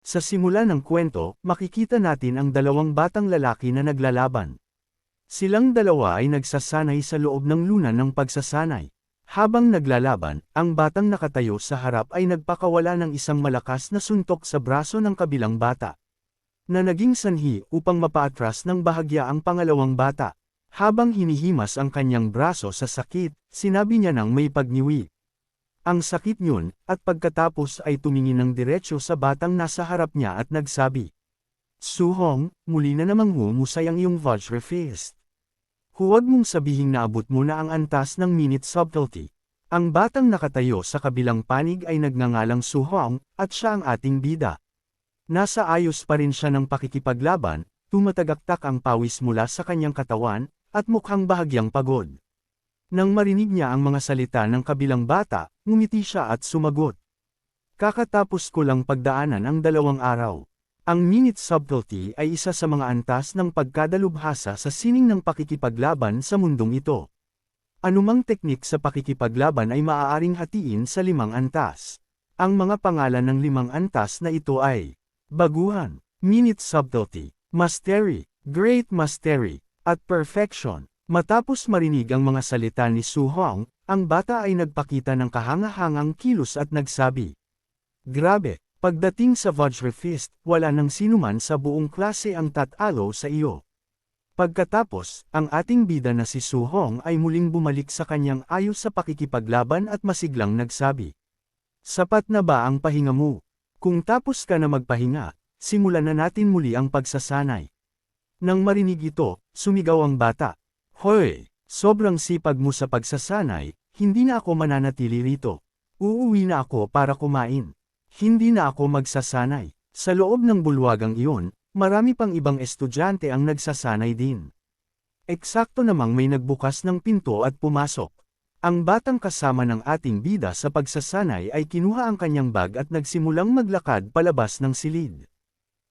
Sa simula ng kwento, makikita natin ang dalawang batang lalaki na naglalaban. Silang dalawa ay nagsasanay sa loob ng lunan ng pagsasanay. Habang naglalaban, ang batang nakatayo sa harap ay nagpakawala ng isang malakas na suntok sa braso ng kabilang bata, na naging sanhi upang mapaatras ng bahagya ang pangalawang bata. Habang hinihimas ang kanyang braso sa sakit, sinabi niya ng may pagniwi. Ang sakit yun, at pagkatapos ay tumingin ng diretsyo sa batang nasa harap niya at nagsabi, "Su-hong, muli na namang humusay ang iyong Vajra Fist. Huwag mong sabihing naabot mo na ang antas ng minute subtlety." Ang batang nakatayo sa kabilang panig ay nagngangalang Su-hong, at siya ang ating bida. Nasa ayos pa rin siya ng pakikipaglaban, tumatagaktak ang pawis mula sa kanyang katawan, at mukhang bahagyang pagod. Nang marinig niya ang mga salita ng kabilang bata, ngumiti siya at sumagot. "Kakatapos ko lang pagdaanan ang 2 araw. Ang minute subtlety ay isa sa mga antas ng pagkadalubhasa sa sining ng pakikipaglaban sa mundong ito. Anumang teknik sa pakikipaglaban ay maaaring hatiin sa 5 antas. Ang mga pangalan ng 5 antas na ito ay baguhan, minute subtlety, mastery, great mastery, at perfection." Matapos marinig ang mga salita ni Su-hong, ang bata ay nagpakita ng kahanga-hangang kilos at nagsabi, "Grabe, pagdating sa Vajra Fist, wala nang sinuman sa buong klase ang tatalo sa iyo." Pagkatapos, ang ating bida na si Su-hong ay muling bumalik sa kanyang ayos sa pakikipaglaban at masiglang nagsabi, "Sapat na ba ang pahinga mo? Kung tapos ka na magpahinga, simulan na natin muli ang pagsasanay." Nang marinig ito, sumigaw ang bata, "Hoy, sobrang sipag mo sa pagsasanay, hindi na ako mananatili rito. Uuwi na ako para kumain. Hindi na ako magsasanay." Sa loob ng bulwagang iyon, marami pang ibang estudyante ang nagsasanay din. Eksakto namang may nagbukas ng pinto at pumasok. Ang batang kasama ng ating bida sa pagsasanay ay kinuha ang kanyang bag at nagsimulang maglakad palabas ng silid.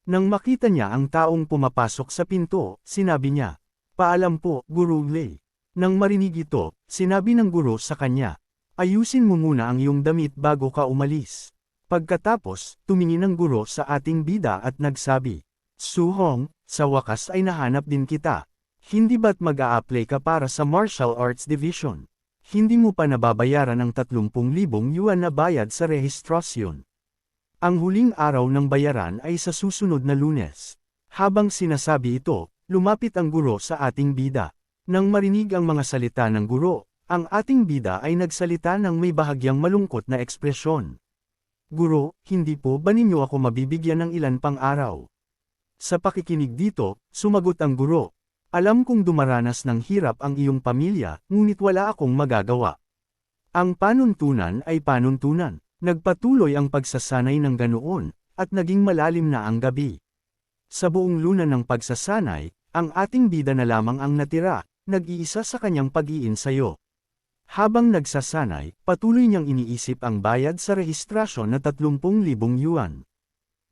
Nang makita niya ang taong pumapasok sa pinto, sinabi niya, "Paalam po, Guru Lei." Nang marinig ito, sinabi ng guro sa kanya, "Ayusin mo muna ang iyong damit bago ka umalis." Pagkatapos, tumingin ang guro sa ating bida at nagsabi, "Su-hong, sa wakas ay nahanap din kita. Hindi ba't mag-a-apply ka para sa martial arts division? Hindi mo pa nababayaran ang 30,000 yuan na bayad sa rehistrasyon. Ang huling araw ng bayaran ay sa susunod na Lunes." Habang sinasabi ito, lumapit ang guro sa ating bida. Nang marinig ang mga salita ng guro, ang ating bida ay nagsalita ng may bahagyang malungkot na ekspresyon. "Guro, hindi po ba ninyo ako mabibigyan ng ilan pang araw?" Sa pakikinig dito, sumagot ang guro, "Alam kong dumaranas ng hirap ang iyong pamilya, ngunit wala akong magagawa. Ang panuntunan ay panuntunan." Nagpatuloy ang pagsasanay ng ganoon, at naging malalim na ang gabi. Sa buong luna ng pagsasanay, ang ating bida na lamang ang natira, nag-iisa sa kanyang pag-iinsayo. Habang nagsasanay, patuloy niyang iniisip ang bayad sa rehistrasyon na 30,000 yuan.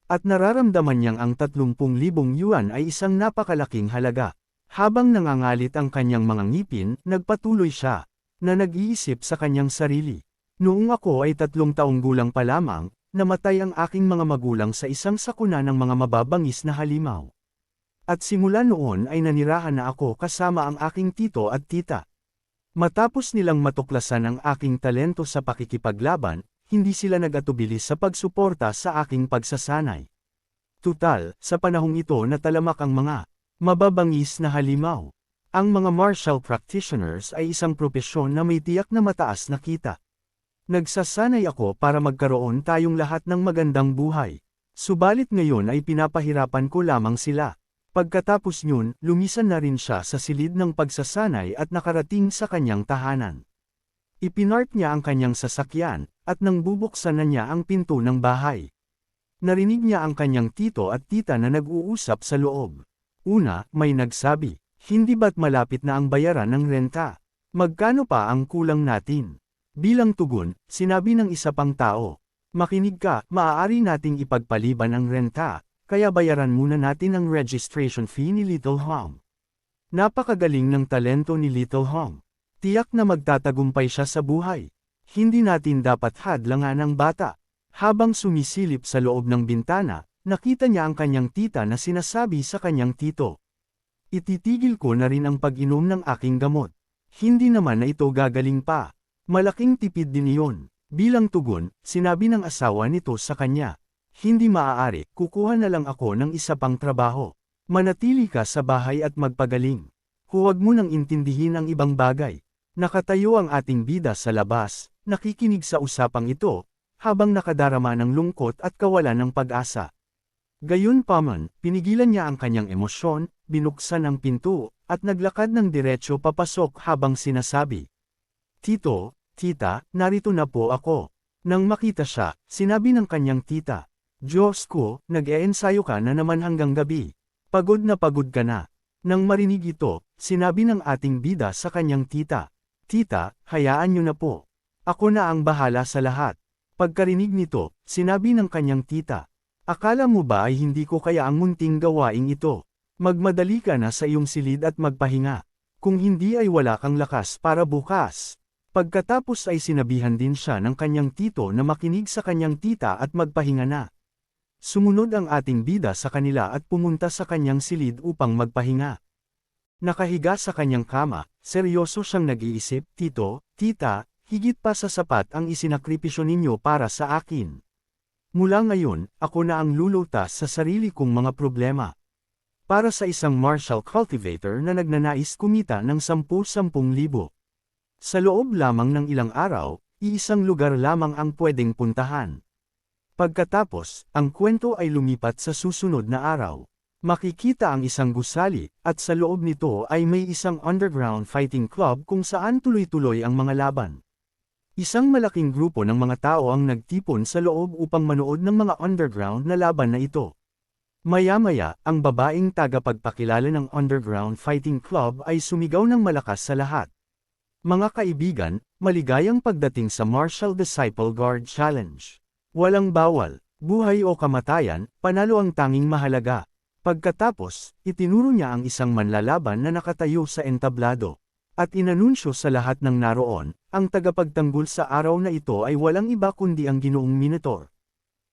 At nararamdaman niyang ang 30,000 yuan ay isang napakalaking halaga. Habang nangangalit ang kanyang mga ngipin, nagpatuloy siya, na nag-iisip sa kanyang sarili. "Noong ako ay 3 taong gulang pa lamang, namatay ang aking mga magulang sa isang sakuna ng mga mababangis na halimaw. At simula noon ay nanirahan na ako kasama ang aking tito at tita. Matapos nilang matuklasan ang aking talento sa pakikipaglaban, hindi sila nag-atubili sa pagsuporta sa aking pagsasanay. Tutal, sa panahong ito natalamak ang mga mababangis na halimaw. Ang mga martial practitioners ay isang propesyon na may tiyak na mataas na kita. Nagsasanay ako para magkaroon tayong lahat ng magandang buhay. Subalit ngayon ay pinapahirapan ko lamang sila." Pagkatapos nyun, lumisan na rin siya sa silid ng pagsasanay at nakarating sa kanyang tahanan. Ipinark niya ang kanyang sasakyan, at nang bubuksan na niya ang pinto ng bahay, narinig niya ang kanyang tito at tita na nag-uusap sa loob. Una, may nagsabi, "Hindi ba't malapit na ang bayaran ng renta? Magkano pa ang kulang natin?" Bilang tugon, sinabi ng isa pang tao, "Makinig ka, maaari nating ipagpaliban ang renta, kaya bayaran muna natin ang registration fee ni Little Hong." Napakagaling ng talento ni Little Hong. Tiyak na magtatagumpay siya sa buhay. Hindi natin dapat hadlangan ang bata. Habang sumisilip sa loob ng bintana, nakita niya ang kanyang tita na sinasabi sa kanyang tito. Ititigil ko na rin ang pag-inom ng aking gamot. Hindi naman na ito gagaling pa. Malaking tipid din iyon. Bilang tugon, sinabi ng asawa nito sa kanya. Hindi maaari, kukuha na lang ako ng isa pang trabaho. Manatili ka sa bahay at magpagaling. Huwag mo nang intindihin ang ibang bagay. Nakatayo ang ating bida sa labas, nakikinig sa usapang ito, habang nakadarama ng lungkot at kawalan ng pag-asa. Gayunpaman, pinigilan niya ang kanyang emosyon, binuksan ang pinto, at naglakad ng diretso papasok habang sinasabi. Tito, tita, narito na po ako. Nang makita siya, sinabi ng kanyang tita. Diyos ko, nag-eensayo ka na naman hanggang gabi. Pagod na pagod ka na. Nang marinig ito, sinabi ng ating bida sa kanyang tita. Tita, hayaan niyo na po. Ako na ang bahala sa lahat. Pagkarinig nito, sinabi ng kanyang tita. Akala mo ba ay hindi ko kaya ang munting gawaing ito? Magmadali ka na sa iyong silid at magpahinga. Kung hindi ay wala kang lakas para bukas. Pagkatapos ay sinabihan din siya ng kanyang tito na makinig sa kanyang tita at magpahinga na. Sumunod ang ating bida sa kanila at pumunta sa kanyang silid upang magpahinga. Nakahiga sa kanyang kama, seryoso siyang nag-iisip, Tito, tita, higit pa sa sapat ang isinakripisyo ninyo para sa akin. Mula ngayon, ako na ang lulutas sa sarili kong mga problema. Para sa isang Marshall cultivator na nagnanais kumita ng 10,000 Sa loob lamang ng ilang araw, iisang lugar lamang ang pwedeng puntahan. Pagkatapos, ang kwento ay lumipat sa susunod na araw. Makikita ang isang gusali, at sa loob nito ay may isang underground fighting club kung saan tuloy-tuloy ang mga laban. Isang malaking grupo ng mga tao ang nagtipon sa loob upang manood ng mga underground na laban na ito. Maya-maya, ang babaeng tagapagpakilala ng underground fighting club ay sumigaw ng malakas sa lahat. Mga kaibigan, maligayang pagdating sa Marshall Disciple Guard Challenge. Walang bawal, buhay o kamatayan, panalo ang tanging mahalaga. Pagkatapos, itinuro niya ang isang manlalaban na nakatayo sa entablado. At inanunsyo sa lahat ng naroon, ang tagapagtanggol sa araw na ito ay walang iba kundi ang Ginoong Minotaur.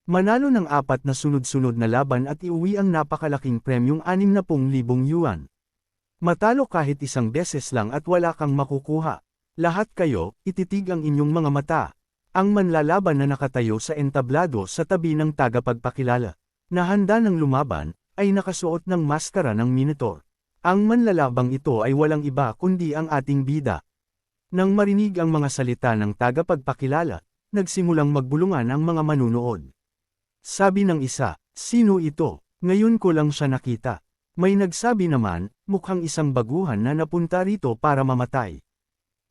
Manalo ng 4 na sunod-sunod na laban at iuwi ang napakalaking premyong 60,000 yuan. Matalo kahit isang beses lang at wala kang makukuha. Lahat kayo, ititig ang inyong mga mata. Ang manlalaban na nakatayo sa entablado sa tabi ng tagapagpakilala, na handa ng lumaban, ay nakasuot ng maskara ng Minotaur. Ang manlalabang ito ay walang iba kundi ang ating bida. Nang marinig ang mga salita ng tagapagpakilala, nagsimulang magbulungan ang mga manunood. Sabi ng isa, sino ito? Ngayon ko lang siya nakita. May nagsabi naman, mukhang isang baguhan na napunta rito para mamatay.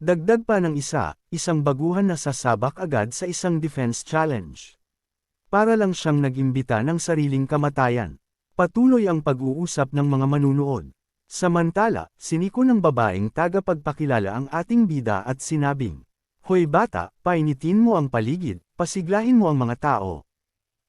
Dagdag pa ng isa, isang baguhan na sasabak agad sa isang defense challenge. Para lang siyang nag-imbita ng sariling kamatayan. Patuloy ang pag-uusap ng mga manunood. Samantala, siniko ng babaeng tagapagpakilala ang ating bida at sinabing, Hoy bata, painitin mo ang paligid, pasiglahin mo ang mga tao.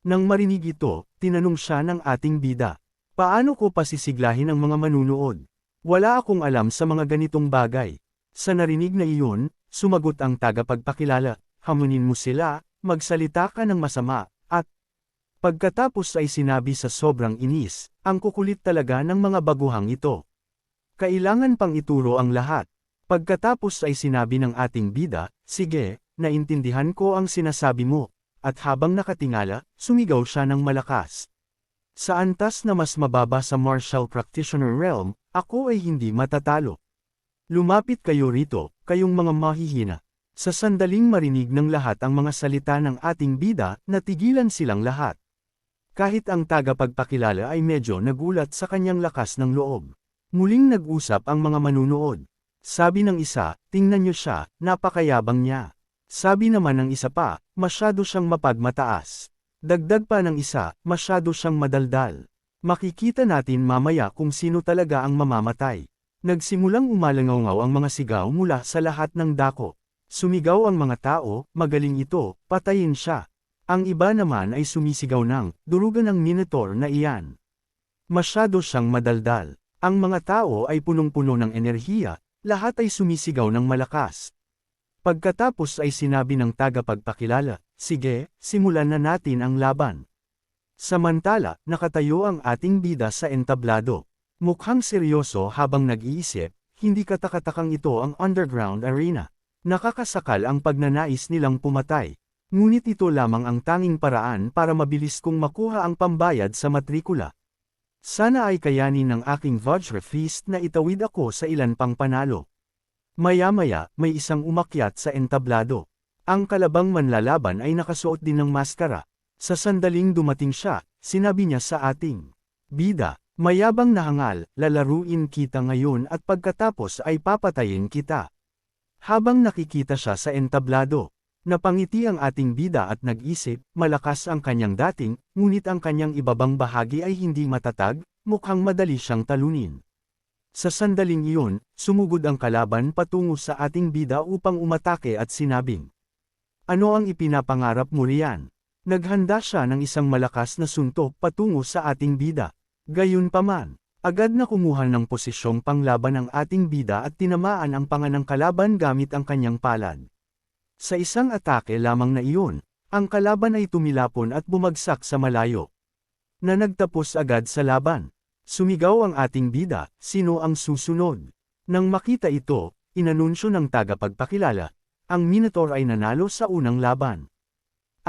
Nang marinig ito, tinanong siya ng ating bida, paano ko pasisiglahin ang mga manunood? Wala akong alam sa mga ganitong bagay. Sa narinig na iyon, sumagot ang tagapagpakilala, hamunin mo sila, magsalita ka ng masama, at pagkatapos ay sinabi sa sobrang inis, ang kukulit talaga ng mga baguhang ito. Kailangan pang ituro ang lahat. Pagkatapos ay sinabi ng ating bida, sige, naintindihan ko ang sinasabi mo. At habang nakatingala, sumigaw siya ng malakas. Sa antas na mas mababa sa martial practitioner realm, ako ay hindi matatalo. Lumapit kayo rito, kayong mga mahihina. Sa sandaling marinig ng lahat ang mga salita ng ating bida, natigilan silang lahat. Kahit ang tagapagpakilala ay medyo nagulat sa kanyang lakas ng loob. Muling nag-usap ang mga manunood. Sabi ng isa, tingnan niyo siya, napakayabang niya. Sabi naman ng isa pa, masyado siyang mapagmataas. Dagdag pa ng isa, masyado siyang madaldal. Makikita natin mamaya kung sino talaga ang mamamatay. Nagsimulang umalangaw ang mga sigaw mula sa lahat ng dako. Sumigaw ang mga tao, magaling ito, patayin siya. Ang iba naman ay sumisigaw ng, durugan ng Minotaur na iyan. Masyado siyang madaldal. Ang mga tao ay punong-puno ng enerhiya, lahat ay sumisigaw ng malakas. Pagkatapos ay sinabi ng tagapagpakilala, sige, simulan na natin ang laban. Samantala, nakatayo ang ating bida sa entablado. Mukhang seryoso habang nag-iisip, hindi katakatakang ito ang underground arena. Nakakasakal ang pagnanais nilang pumatay. Ngunit ito lamang ang tanging paraan para mabilis kong makuha ang pambayad sa matrikula. Sana ay kayanin ng aking Vajra Feast na itawid ako sa ilan pang panalo. Maya-maya, may isang umakyat sa entablado. Ang kalabang manlalaban ay nakasuot din ng maskara. Sa sandaling dumating siya, sinabi niya sa ating bida, mayabang na hangal, lalaruin kita ngayon at pagkatapos ay papatayin kita. Habang nakikita siya sa entablado, napangiti ang ating bida at nag-isip, malakas ang kanyang dating, ngunit ang kanyang ibabang bahagi ay hindi matatag, mukhang madali siyang talunin. Sa sandaling iyon, sumugod ang kalaban patungo sa ating bida upang umatake at sinabing, ano ang ipinapangarap mo riyan? Naghanda siya ng isang malakas na suntok patungo sa ating bida. Gayunpaman, agad na kumuha ng posisyong panglaban ang ating bida at tinamaan ang panga ng kalaban gamit ang kanyang palad. Sa isang atake lamang na iyon, ang kalaban ay tumilapon at bumagsak sa malayo. Na nagtapos agad sa laban. Sumigaw ang ating bida, sino ang susunod? Nang makita ito, inanunsyo ng tagapagpakilala, ang Minotaur ay nanalo sa unang laban.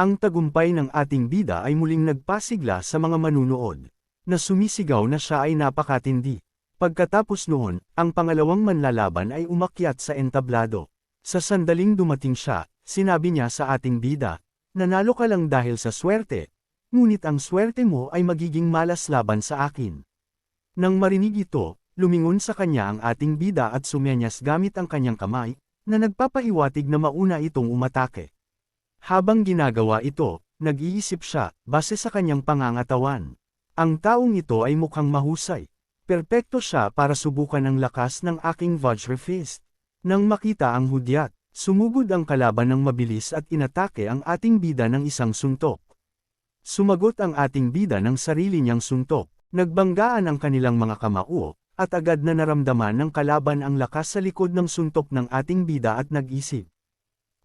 Ang tagumpay ng ating bida ay muling nagpasigla sa mga manunood, na sumisigaw na siya ay napakatindi. Pagkatapos noon, ang pangalawang manlalaban ay umakyat sa entablado. Sa sandaling dumating siya, sinabi niya sa ating bida, nanalo ka lang dahil sa swerte, ngunit ang swerte mo ay magiging malas laban sa akin. Nang marinig ito, lumingon sa kanya ang ating bida at sumenyas gamit ang kanyang kamay, na nagpapahiwatig na mauna itong umatake. Habang ginagawa ito, nag-iisip siya, base sa kanyang pangangatawan. Ang taong ito ay mukhang mahusay. Perpekto siya para subukan ang lakas ng aking Vajra Fist. Nang makita ang hudyat, sumugod ang kalaban ng mabilis at inatake ang ating bida ng isang suntok. Sumagot ang ating bida ng sarili niyang suntok. Nagbanggaan ang kanilang mga kamao, at agad na naramdaman ng kalaban ang lakas sa likod ng suntok ng ating bida at nag-isip.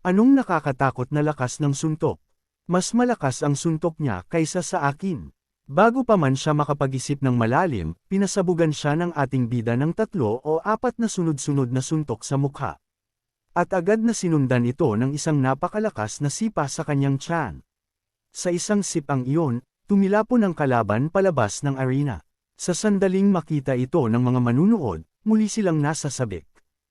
Anong nakakatakot na lakas ng suntok? Mas malakas ang suntok niya kaysa sa akin. Bago pa man siya makapag-isip ng malalim, pinasabugan siya ng ating bida ng 3 o 4 na sunod-sunod na suntok sa mukha. At agad na sinundan ito ng isang napakalakas na sipa sa kanyang tiyan. Sa isang sipang iyon, tumilapon ang kalaban palabas ng arena. Sa sandaling makita ito ng mga manunood, muli silang nasasabik.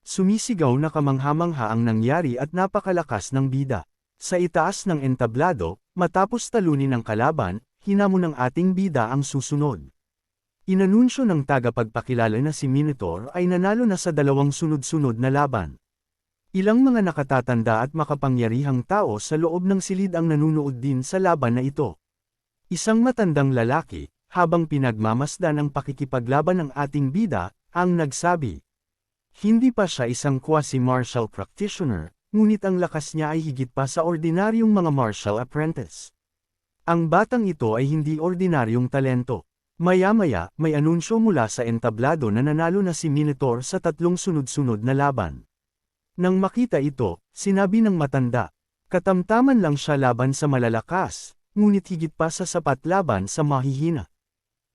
Sumisigaw na kamangha-mangha ang nangyari at napakalakas ng bida. Sa itaas ng entablado, matapos talunin ang kalaban, hinamon ng ating bida ang susunod. Inanunsyo ng tagapagpakilala na si Minotaur ay nanalo na sa 2 sunod-sunod na laban. Ilang mga nakatatanda at makapangyarihang tao sa loob ng silid ang nanunood din sa laban na ito. Isang matandang lalaki, habang pinagmamasdan ang pakikipaglaban ng ating bida, ang nagsabi. Hindi pa siya isang quasi-martial practitioner, ngunit ang lakas niya ay higit pa sa ordinaryong mga martial apprentice. Ang batang ito ay hindi ordinaryong talento. Maya-maya, may anunsyo mula sa entablado na nanalo na si Minotaur sa 3 sunod-sunod na laban. Nang makita ito, sinabi ng matanda, katamtaman lang siya laban sa malalakas, ngunit higit pa sa sapat laban sa mahihina.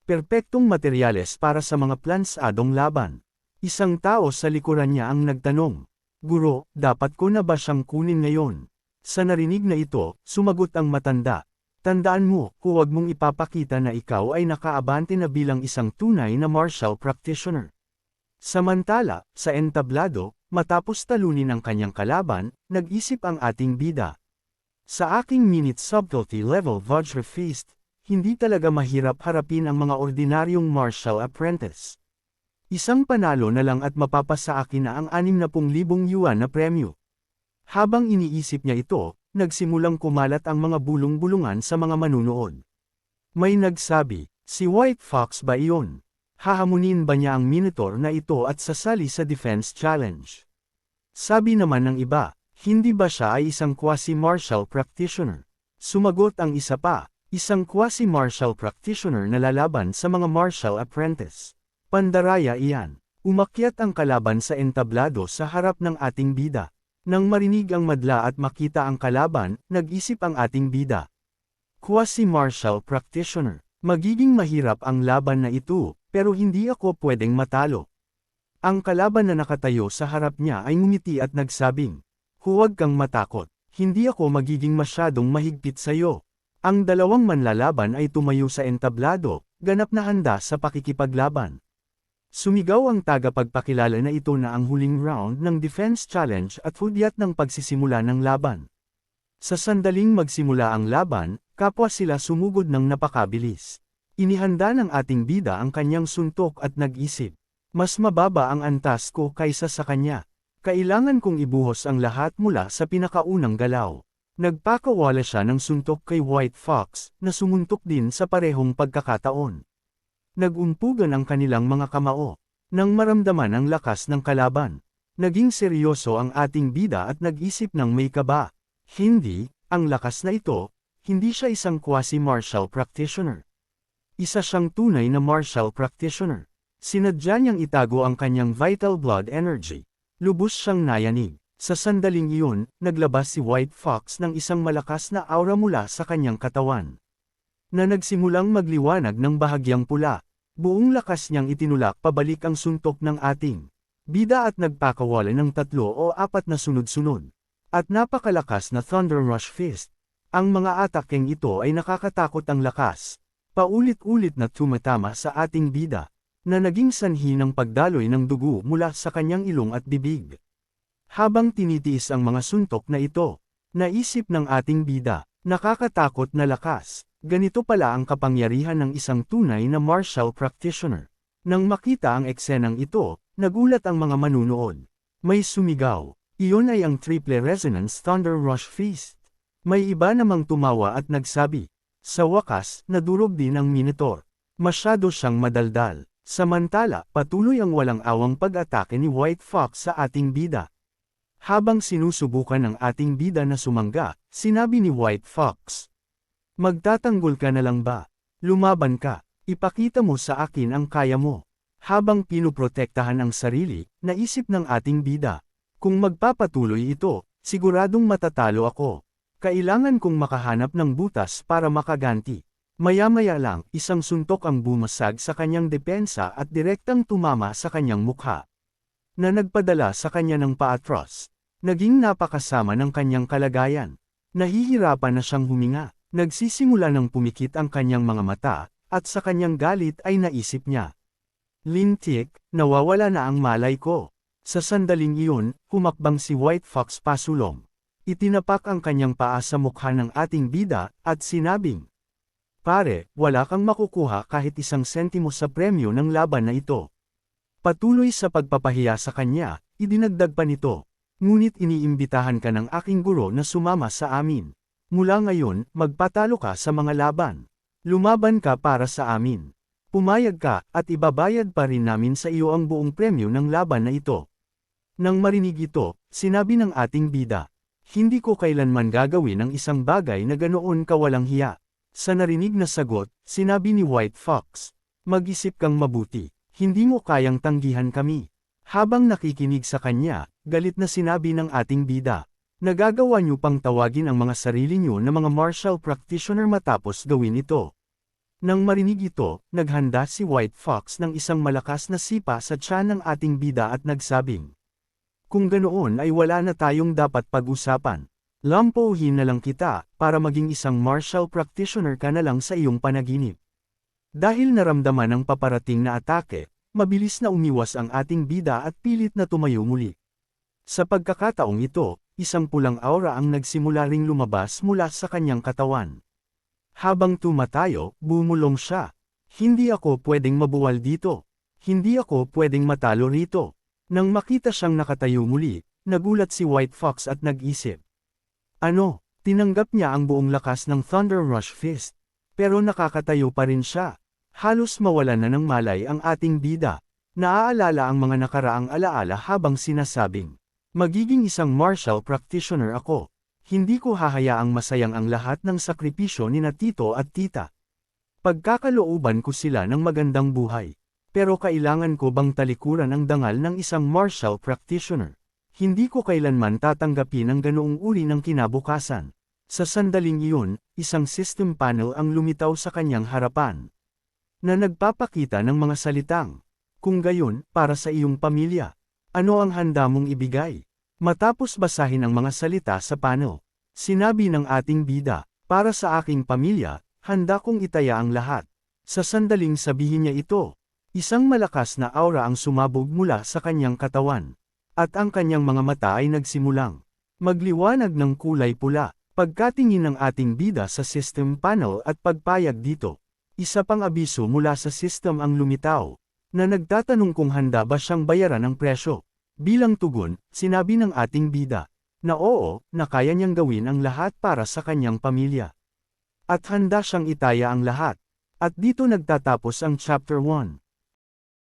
Perpektong materyales para sa mga plansadong laban. Isang tao sa likuran niya ang nagtanong, Guro, dapat ko na ba siyang kunin ngayon? Sa narinig na ito, sumagot ang matanda, tandaan mo, huwag mong ipapakita na ikaw ay nakaabante na bilang isang tunay na martial practitioner. Samantala, sa entablado, matapos talunin ang kanyang kalaban, nag-isip ang ating bida. Sa aking minute subtlety level Vajra Feast, hindi talaga mahirap harapin ang mga ordinaryong martial apprentice. Isang panalo na lang at mapapasa akin na ang 60,000 yuan na premyo. Habang iniisip niya ito, nagsimulang kumalat ang mga bulong-bulungan sa mga manunood. May nagsabi, si White Fox ba iyon? Hahamunin ba niya ang Minotaur na ito at sasali sa defense challenge? Sabi naman ng iba, hindi ba siya ay isang quasi-martial practitioner? Sumagot ang isa pa, isang quasi-martial practitioner na lalaban sa mga martial apprentice. Pandaraya iyan. Umakyat ang kalaban sa entablado sa harap ng ating bida. Nang marinig ang madla at makita ang kalaban, nag-isip ang ating bida. Quasi-martial practitioner. Magiging mahirap ang laban na ito, pero hindi ako pwedeng matalo. Ang kalaban na nakatayo sa harap niya ay ngumiti at nagsabing, "Huwag kang matakot, hindi ako magiging masyadong mahigpit sa iyo." Ang dalawang manlalaban ay tumayo sa entablado, ganap na handa sa pakikipaglaban. Sumigaw ang tagapagpakilala na ito na ang huling round ng defense challenge at hudyat ng pagsisimula ng laban. Sa sandaling magsimula ang laban, kapwa sila sumugod ng napakabilis. Inihanda ng ating bida ang kanyang suntok at nag-isip. Mas mababa ang antas ko kaysa sa kanya. Kailangan kong ibuhos ang lahat mula sa pinakaunang galaw. Nagpakawala siya ng suntok kay White Fox, na sumuntok din sa parehong pagkakataon. Nag-umpugan ang kanilang mga kamao. Nang maramdaman ang lakas ng kalaban, naging seryoso ang ating bida at nag-isip ng may kaba. Hindi, ang lakas na ito, hindi siya isang quasi-martial practitioner. Isa siyang tunay na martial practitioner. Sinadya niyang itago ang kanyang vital blood energy. Lubos siyang nayanig. Sa sandaling iyon, naglabas si White Fox ng isang malakas na aura mula sa kanyang katawan, na nagsimulang magliwanag ng bahagyang pula. Buong lakas niyang itinulak pabalik ang suntok ng ating bida at nagpakawala ng 3 o 4 na sunod-sunod. At napakalakas na Thunder Rush Fist. Ang mga atakeng ito ay nakakatakot ang lakas. Paulit-ulit na tumatama sa ating bida, na naging sanhi ng pagdaloy ng dugo mula sa kanyang ilong at bibig. Habang tinitiis ang mga suntok na ito, naisip ng ating bida, nakakatakot na lakas. Ganito pala ang kapangyarihan ng isang tunay na martial practitioner. Nang makita ang eksenang ito, nagulat ang mga manunood. May sumigaw. Iyon ay ang Triple Resonance Thunder Rush Fist. May iba namang tumawa at nagsabi. Sa wakas, nadurog din ang Minotaur. Masyado siyang madaldal. Samantala, patuloy ang walang awang pag-atake ni White Fox sa ating bida. Habang sinusubukan ng ating bida na sumangga, sinabi ni White Fox, "Magtatanggol ka na lang ba? Lumaban ka. Ipakita mo sa akin ang kaya mo." Habang pinuprotektahan ang sarili, naisip ng ating bida, kung magpapatuloy ito, siguradong matatalo ako. Kailangan kong makahanap ng butas para makaganti. Maya-maya lang, isang suntok ang bumasag sa kanyang depensa at direktang tumama sa kanyang mukha, na nagpadala sa kanya ng paatros. Naging napakasama ng kanyang kalagayan. Nahihirapan na siyang huminga. Nagsisimula ng pumikit ang kanyang mga mata, at sa kanyang galit ay naisip niya, "Lintik, nawawala na ang malay ko." Sa sandaling iyon, humakbang si White Fox pasulong. Itinapak ang kanyang paa sa mukha ng ating bida, at sinabing, "Pare, wala kang makukuha kahit 1 sentimo sa premyo ng laban na ito." Patuloy sa pagpapahiya sa kanya, idinagdag pa nito, "Ngunit iniimbitahan ka ng aking guro na sumama sa amin. Mula ngayon, magpatalo ka sa mga laban. Lumaban ka para sa amin. Pumayag ka, at ibabayad pa rin namin sa iyo ang buong premyo ng laban na ito." Nang marinig ito, sinabi ng ating bida, "Hindi ko kailanman gagawin ang isang bagay na ganoon kawalang hiya." Sa narinig na sagot, sinabi ni White Fox, "Mag-isip kang mabuti, hindi mo kayang tanggihan kami." Habang nakikinig sa kanya, galit na sinabi ng ating bida, "Nagagawa niyo pang tawagin ang mga sarili niyo na mga martial practitioner matapos gawin ito." Nang marinig ito, naghanda si White Fox ng isang malakas na sipa sa tiyan ng ating bida at nagsabing, "Kung ganoon ay wala na tayong dapat pag-usapan. Lampauhin na lang kita, para maging isang martial practitioner ka na lang sa iyong panaginip." Dahil naramdaman ng paparating na atake, mabilis na umiwas ang ating bida at pilit na tumayo muli. Sa pagkakataong ito, isang pulang aura ang nagsimula ring lumabas mula sa kanyang katawan. Habang tumatayo, bumulong siya. "Hindi ako pwedeng mabuwal dito. Hindi ako pwedeng matalo rito." Nang makita siyang nakatayo muli, nagulat si White Fox at nag-isip. Ano, tinanggap niya ang buong lakas ng Thunder Rush Fist. Pero nakakatayo pa rin siya. Halos mawalan na ng malay ang ating bida. Naaalala ang mga nakaraang alaala habang sinasabing, "Magiging isang martial practitioner ako. Hindi ko hahayaang masayang ang lahat ng sakripisyo ni na tito at tita. Pagkakalooban ko sila ng magandang buhay. Pero kailangan ko bang talikuran ang dangal ng isang martial practitioner? Hindi ko kailanman tatanggapin ang ganoong uri ng kinabukasan." Sa sandaling iyon, isang system panel ang lumitaw sa kanyang harapan. Na nagpapakita ng mga salitang, "Kung gayon, para sa iyong pamilya, ano ang handa mong ibigay?" Matapos basahin ang mga salita sa panel, sinabi ng ating bida, "Para sa aking pamilya, handa kong itaya ang lahat." Sa sandaling sabihin niya ito, isang malakas na aura ang sumabog mula sa kanyang katawan. At ang kanyang mga mata ay nagsimulang magliwanag ng kulay pula. Pagkatingin ng ating bida sa system panel at pagpayag dito, isa pang abiso mula sa system ang lumitaw, na nagtatanong kung handa ba siyang bayaran ang presyo. Bilang tugon, sinabi ng ating bida, na oo, na kaya niyang gawin ang lahat para sa kanyang pamilya. At handa siyang itaya ang lahat. At dito nagtatapos ang Chapter 1.